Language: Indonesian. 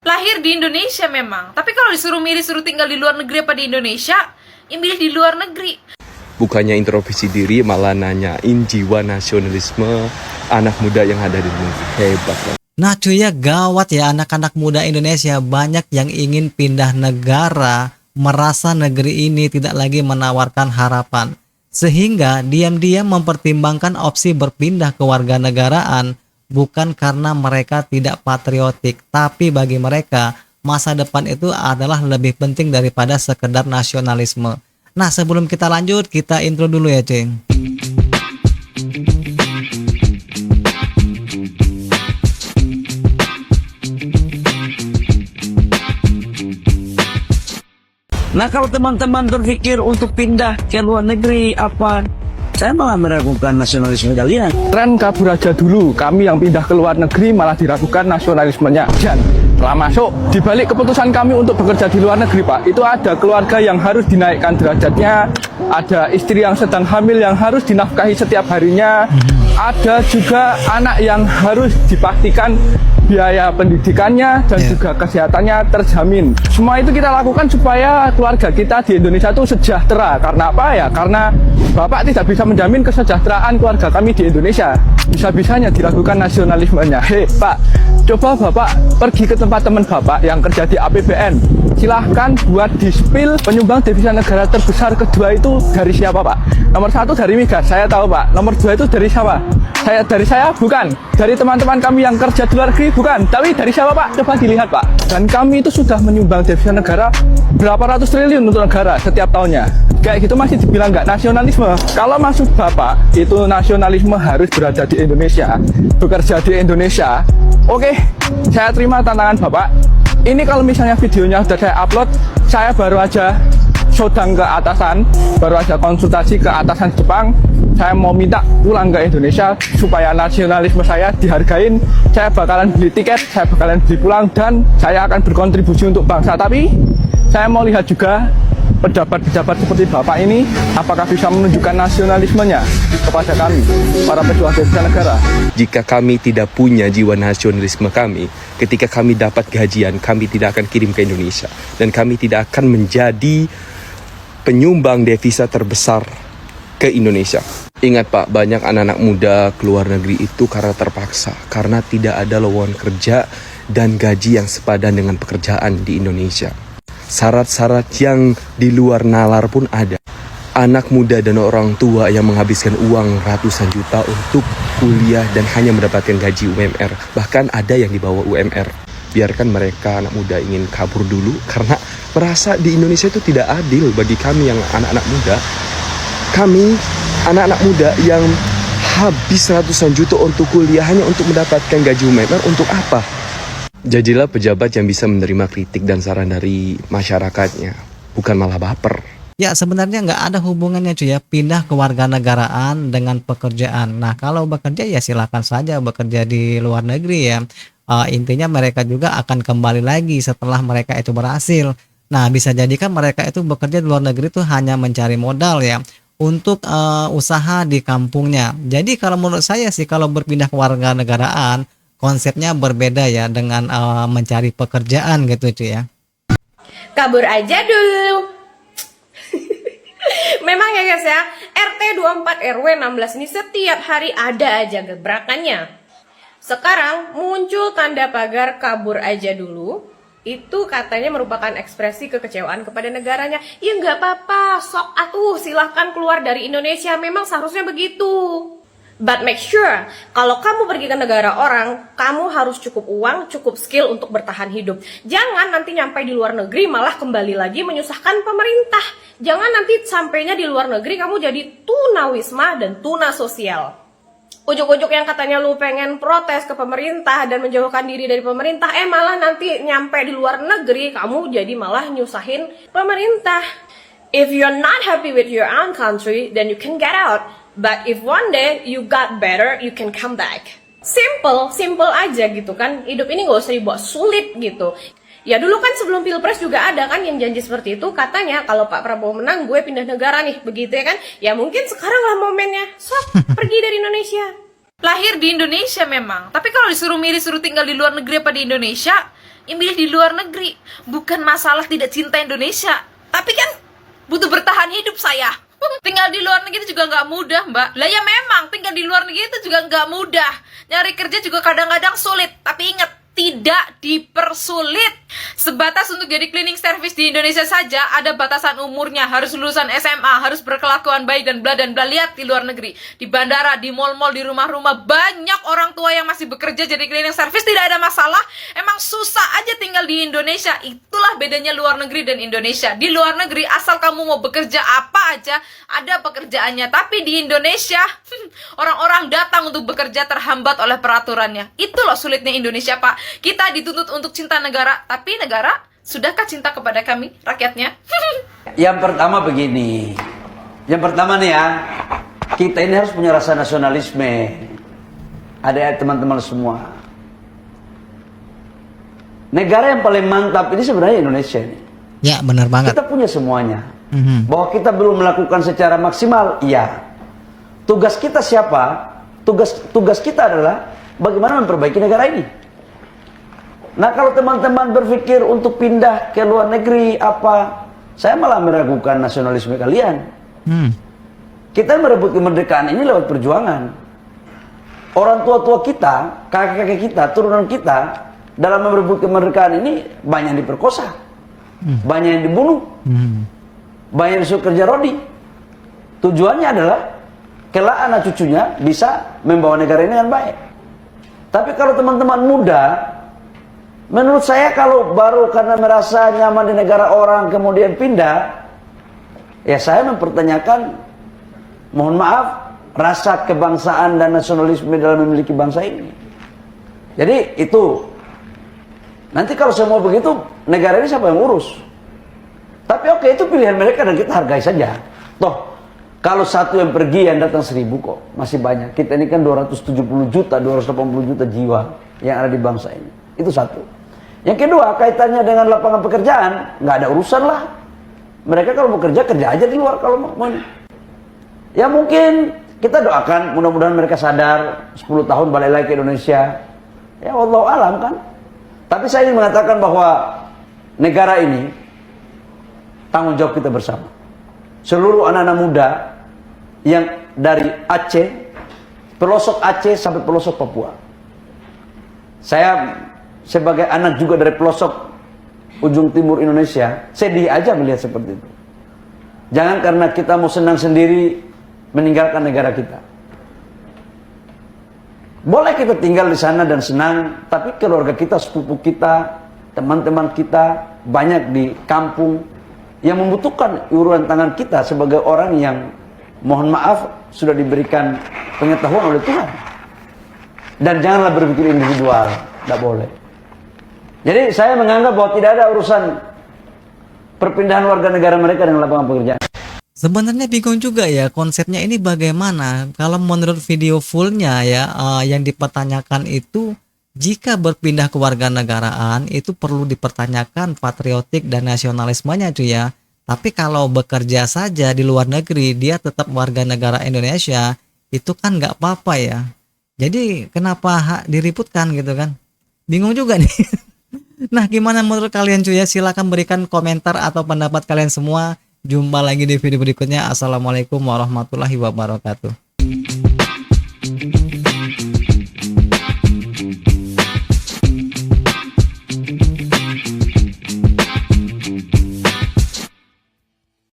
Lahir di Indonesia memang, tapi kalau disuruh milih suruh tinggal di luar negeri apa di Indonesia, ya milih di luar negeri. Bukannya introspeksi diri, malah nanyain jiwa nasionalisme anak muda yang ada di Indonesia. Hebat lah. Nah cuy ya, gawat ya, anak-anak muda Indonesia banyak yang ingin pindah negara, merasa negeri ini tidak lagi menawarkan harapan. Sehingga diam-diam mempertimbangkan opsi berpindah ke warganegaraan bukan karena mereka tidak patriotik, tapi bagi mereka masa depan itu adalah lebih penting daripada sekedar nasionalisme. Nah sebelum kita lanjut, kita intro dulu ya cuy. Nah kalau teman-teman berpikir untuk pindah ke luar negeri saya malah meragukan nasionalisme kalian. Tren kabur aja dulu, kami yang pindah ke luar negeri malah diragukan nasionalismenya. Dan telah masuk, dibalik keputusan kami untuk bekerja di luar negeri Pak, itu ada keluarga yang harus dinaikkan derajatnya, ada istri yang sedang hamil yang harus dinafkahi setiap harinya, ada juga anak yang harus dipastikan biaya pendidikannya dan juga kesehatannya terjamin. Semua itu kita lakukan supaya keluarga kita di Indonesia itu sejahtera. Karena apa ya? Karena Bapak tidak bisa menjamin kesejahteraan keluarga kami di Indonesia. Bisa-bisanya diragukan nasionalismenya. Hei Pak, coba Bapak pergi ke tempat teman Bapak yang kerja di APBN. Silahkan buat dispil penyumbang devisa negara terbesar kedua itu dari siapa Pak? Nomor 1 dari Migas, saya tahu Pak. Nomor 2 itu dari siapa? Dari saya bukan. Dari teman-teman kami yang kerja di luar negeri bukan. Tapi dari siapa Pak? Coba dilihat Pak. Dan kami itu sudah menyumbang devisa negara berapa ratus triliun untuk negara setiap tahunnya. Kayak gitu masih dibilang nggak nasionalisme. Kalau maksud Bapak itu nasionalisme harus berada di Indonesia, bekerja di Indonesia. Oke, saya terima tantangan Bapak. Ini kalau misalnya videonya sudah saya upload, saya baru aja sodang ke atasan, baru aja konsultasi ke atasan Jepang. Saya mau minta pulang ke Indonesia supaya nasionalisme saya dihargain. Saya bakalan beli tiket, saya bakalan beli pulang, dan saya akan berkontribusi untuk bangsa. Tapi saya mau lihat juga pejabat-pejabat seperti Bapak ini, apakah bisa menunjukkan nasionalismenya kepada kami, para pejuang devisa negara. Jika kami tidak punya jiwa nasionalisme kami, ketika kami dapat gajian, kami tidak akan kirim ke Indonesia. Dan kami tidak akan menjadi penyumbang devisa terbesar ke Indonesia. Ingat Pak, banyak anak-anak muda keluar negeri itu karena terpaksa, karena tidak ada lowongan kerja dan gaji yang sepadan dengan pekerjaan di Indonesia. Syarat-syarat yang di luar nalar pun ada. Anak muda dan orang tua yang menghabiskan uang ratusan juta untuk kuliah dan hanya mendapatkan gaji UMR. Bahkan ada yang di bawah UMR. Biarkan mereka anak muda ingin kabur dulu karena merasa di Indonesia itu tidak adil bagi kami yang anak-anak muda. Kami anak-anak muda yang habis ratusan juta untuk kuliah hanya untuk mendapatkan gaji UMR untuk apa? Jadilah pejabat yang bisa menerima kritik dan saran dari masyarakatnya, bukan malah baper. Ya sebenarnya nggak ada hubungannya cuy ya, pindah ke warganegaraan dengan pekerjaan. Nah kalau bekerja ya silakan saja bekerja di luar negeri ya. Intinya mereka juga akan kembali lagi setelah mereka itu berhasil. Nah bisa jadi kan mereka itu bekerja di luar negeri itu hanya mencari modal ya untuk usaha di kampungnya. Jadi kalau menurut saya sih kalau berpindah ke warganegaraan konsepnya berbeda ya dengan mencari pekerjaan gitu cuy ya. Kabur aja dulu. Memang ya guys ya, RT 24 RW 16 ini setiap hari ada aja gebrakannya. Sekarang muncul tanda pagar kabur aja dulu. Itu katanya merupakan ekspresi kekecewaan kepada negaranya. Ya nggak apa-apa, sok atuh silahkan keluar dari Indonesia. Memang seharusnya begitu. But make sure, kalau kamu pergi ke negara orang, kamu harus cukup uang, cukup skill untuk bertahan hidup. Jangan nanti nyampe di luar negeri malah kembali lagi menyusahkan pemerintah. Jangan nanti sampainya di luar negeri kamu jadi tunawisma dan tuna sosial. Ujuk-ujuk yang katanya lu pengen protes ke pemerintah dan menjauhkan diri dari pemerintah, malah nanti nyampe di luar negeri kamu jadi malah nyusahin pemerintah. If you're not happy with your own country, then you can get out. But if one day you got better, you can come back. Simple aja gitu kan. Hidup ini gak usah dibuat sulit gitu. Ya dulu kan sebelum Pilpres juga ada kan yang janji seperti itu. Katanya kalau Pak Prabowo menang gue pindah negara nih, begitu ya kan. Ya mungkin sekarang lah momennya. Sok, pergi dari Indonesia. Lahir di Indonesia memang, tapi kalau disuruh milih suruh tinggal di luar negeri apa di Indonesia, ya milih di luar negeri. Bukan masalah tidak cinta Indonesia, tapi kan butuh bertahan hidup saya. Tinggal di luar negeri itu juga nggak mudah, Mbak. Lah ya memang, tinggal di luar negeri itu juga nggak mudah. Nyari kerja juga kadang-kadang sulit. Tapi ingat, tidak dipersulit. Sebatas untuk jadi cleaning service di Indonesia saja ada batasan umurnya, harus lulusan SMA, harus berkelakuan baik dan bla. Lihat di luar negeri, di bandara, di mall-mall, di rumah-rumah, banyak orang tua yang masih bekerja jadi cleaning service, tidak ada masalah. Emang susah aja tinggal di Indonesia. Itulah bedanya luar negeri dan Indonesia. Di luar negeri asal kamu mau bekerja apa aja ada pekerjaannya, tapi di Indonesia orang-orang datang untuk bekerja terhambat oleh peraturannya. Itu loh sulitnya Indonesia, Pak. Kita dituntut untuk cinta negara, tapi negara sudahkah cinta kepada kami, rakyatnya? Yang pertama begini. Yang pertama nih ya, kita ini harus punya rasa nasionalisme. Ada teman-teman semua. Negara yang paling mantap ini sebenarnya Indonesia ini. Ya, benar banget. Kita punya semuanya. Mhm. Bahwa kita belum melakukan secara maksimal, iya. Tugas kita siapa? Tugas kita adalah bagaimana memperbaiki negara ini. Nah, kalau teman-teman berpikir untuk pindah ke luar negeri apa, saya malah meragukan nasionalisme kalian. Kita merebut kemerdekaan ini lewat perjuangan. Orang tua-tua kita, kakek-kakek kita, turunan kita dalam merebut kemerdekaan ini banyak yang diperkosa, banyak yang dibunuh, banyak yang disuruh kerja rodi. Tujuannya adalah kelak anak cucunya bisa membawa negara ini dengan baik. Tapi kalau teman-teman muda, menurut saya kalau baru karena merasa nyaman di negara orang kemudian pindah, ya saya mempertanyakan, mohon maaf, rasa kebangsaan dan nasionalisme dalam memiliki bangsa ini. Jadi itu, nanti kalau semua begitu, negara ini siapa yang urus? Tapi oke, itu pilihan mereka dan kita hargai saja. Toh, kalau satu yang pergi yang datang 1000 kok, masih banyak. Kita ini kan 270 juta, 280 juta jiwa yang ada di bangsa ini. Itu satu. Yang kedua, kaitannya dengan lapangan pekerjaan, nggak ada urusan lah. Mereka kalau bekerja, kerja aja di luar kalau mau. Ya mungkin kita doakan, mudah-mudahan mereka sadar 10 tahun balik lagi ke Indonesia. Ya Allah alam kan. Tapi saya ingin mengatakan bahwa negara ini tanggung jawab kita bersama. Seluruh anak-anak muda yang dari Aceh, pelosok Aceh sampai pelosok Papua. Saya sebagai anak juga dari pelosok ujung timur Indonesia, sedih aja melihat seperti itu. Jangan karena kita mau senang sendiri meninggalkan negara kita. Boleh kita tinggal di sana dan senang, tapi keluarga kita, sepupu kita, teman-teman kita banyak di kampung yang membutuhkan uluran tangan kita sebagai orang yang mohon maaf sudah diberikan pengetahuan oleh Tuhan. Dan janganlah berpikir individual, tidak boleh. Jadi saya menganggap bahwa tidak ada urusan perpindahan warga negara mereka dengan lapangan pekerjaan. Sebenarnya bingung juga ya konsepnya ini bagaimana. Kalau menurut video fullnya ya yang dipertanyakan itu, jika berpindah ke warga negaraan itu perlu dipertanyakan patriotik dan nasionalismenya cuy ya. Tapi kalau bekerja saja di luar negeri dia tetap warga negara Indonesia, itu kan nggak apa-apa ya. Jadi kenapa diributkan gitu kan? Bingung juga nih. Nah, gimana menurut kalian cuy ya? Silakan berikan komentar atau pendapat kalian semua. Jumpa lagi di video berikutnya. Assalamualaikum warahmatullahi wabarakatuh.